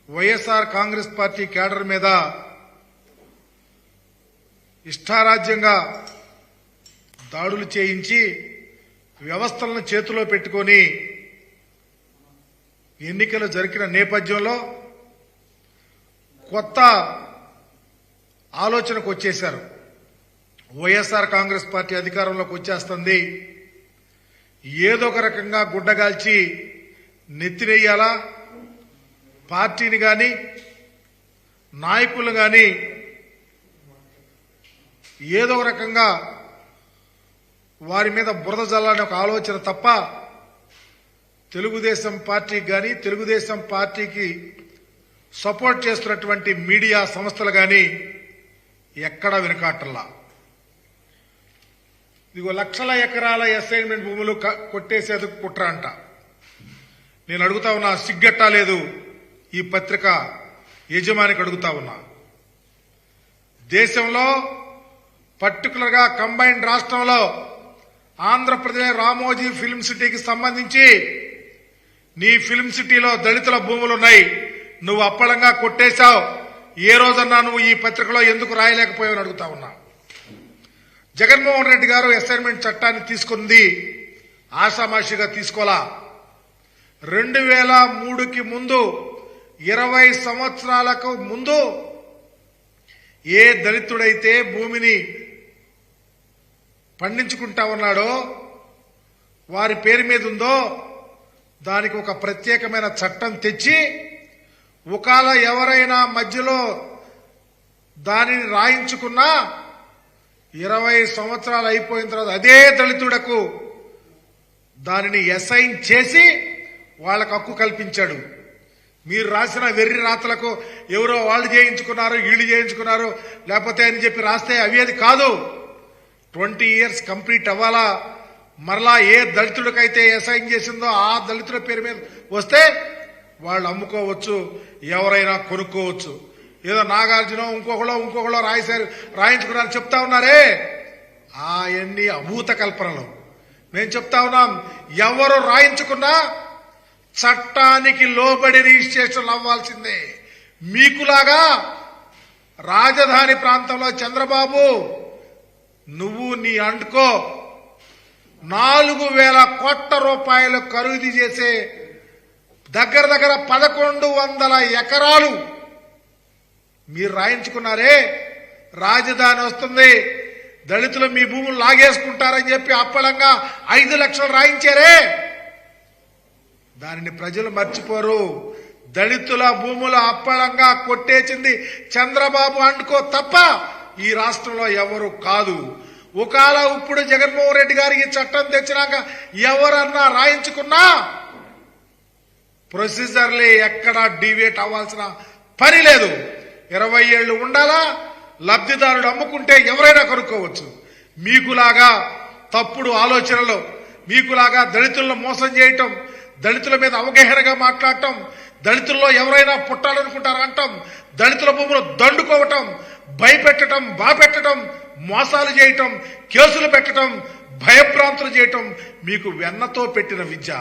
YSR Congress party cadre మీద ఇష్టారాజ్యంగా దాడులు చేయించి వ్యవస్థలను చేతిలో పెట్టుకొని ఎన్నికలు జరిగిన నేపథ్యంలో కొత్త ఆలోచనకు వచ్చేశారు. వైఎస్ఆర్ కాంగ్రెస్ పార్టీ అధికారంలోకి వచ్చేస్తుంది, ఏదో ఒక రకంగా గుడ్డగాల్చి నెత్తినేయాలా, పార్టీని గాని నాయకులు గాని ఏదో ఒక రకంగా వారి మీద బురద జల్లాలని ఒక ఆలోచన తప్ప తెలుగుదేశం పార్టీకి గాని తెలుగుదేశం పార్టీకి సపోర్ట్ చేస్తున్నటువంటి మీడియా సంస్థలు గాని ఎక్కడా వెనుకాటల్లా. ఇదిగో లక్షల ఎకరాల అసైన్మెంట్ భూములు కొట్టేసేందుకు కుట్ర అంట. నేను అడుగుతా ఉన్నా, సిగ్గట్టా లేదు ఈ పత్రిక యజమానికి అడుగుతా ఉన్నా. దేశంలో పర్టికులర్ గా కంబైన్డ్ రాష్ట్రంలో ఆంధ్రప్రదేశ్ రామోజీ ఫిల్మ్ సిటీకి సంబంధించి నీ ఫిల్మ్ సిటీలో దళితుల భూములున్నాయి, నువ్వు అప్పళంగా కొట్టేశావు. ఏ రోజన్నా నువ్వు ఈ పత్రికలో ఎందుకు రాయలేకపోయావని అడుగుతా ఉన్నా. జగన్మోహన్ రెడ్డి గారు అసైన్మెంట్ చట్టాన్ని తీసుకుంది ఆషామాషిగా తీసుకోలా. 2003కి ముందు 20 సంవత్సరాలకు ముందు ఏ దళితుడైతే భూమిని పండించుకుంటా ఉన్నాడో, వారి పేరు మీద ఉందో, దానికి ఒక ప్రత్యేకమైన చట్టం తెచ్చి ఒకవేళ ఎవరైనా మధ్యలో దానిని రాయించుకున్నా 20 సంవత్సరాలు అయిపోయిన తర్వాత అదే దళితుడకు దానిని అసైన్ చేసి వాళ్ళకు హక్కు కల్పించాడు. మీరు రాసిన వెర్రి రాతలకు ఎవరో వాళ్ళు చేయించుకున్నారు, వీళ్ళు చేయించుకున్నారు, లేకపోతే అని చెప్పి రాస్తే అవి కాదు. 20 years కంప్లీట్ అవ్వాలా. మరలా ఏ దళితుడికైతే అసైన్ చేసిందో ఆ దళితుల పేరు మీద వస్తే వాళ్ళు అమ్ముకోవచ్చు, ఎవరైనా కొనుక్కోవచ్చు. ఏదో నాగార్జున ఇంకొకళ్ళో రాయించుకున్నారు చెప్తా ఉన్నారే, అవన్నీ అభూత కల్పనలు. మేము చెప్తా ఉన్నాం, ఎవరు రాయించుకున్నా చట్టానికి లోబడి రిజిస్ట్రేషన్ అవ్వాల్సిందే. మీకులాగా రాజధాని ప్రాంతంలో చంద్రబాబు నువ్వు నీ అంటుకో 4,000 కోట్ల రూపాయలు ఖరీదు చేసే దగ్గర 1,100 ఎకరాలు మీరు రాయించుకున్నారే. రాజధాని వస్తుంది, దళితులు మీ భూములు లాగేసుకుంటారని చెప్పి అప్పలంగా 5 లక్షలు రాయించారే. దానిని ప్రజలు మర్చిపోరు. దళితుల భూములు అప్పలంగా కొట్టేసింది చంద్రబాబు అంటుకో తప్ప ఈ రాష్ట్రంలో ఎవరు కాదు. ఒకవేళ ఇప్పుడు జగన్మోహన్ రెడ్డి గారు ఈ చట్టం తెచ్చినాక ఎవరన్నా రాయించుకున్నా ప్రొసీజర్లే ఎక్కడా డివేట్ అవ్వాల్సిన పని లేదు. 20 ఏళ్లు ఉండాలా, లబ్ధిదారుడు అమ్ముకుంటే ఎవరైనా కొనుక్కోవచ్చు. మీకులాగా తప్పుడు ఆలోచనలు, మీకులాగా దళితులను మోసం చేయటం, దళితుల మీద అవగాహనగా మాట్లాడటం, దళితుల్లో ఎవరైనా పుట్టాలనుకుంటారంటాం, దళితుల భూములు దండుకోవటం, భయపెట్టడం, బాపెట్టడం, మోసాలు చేయటం, కేసులు పెట్టడం, భయభ్రాంతులు చేయటం మీకు వెన్నతో పెట్టిన విద్య.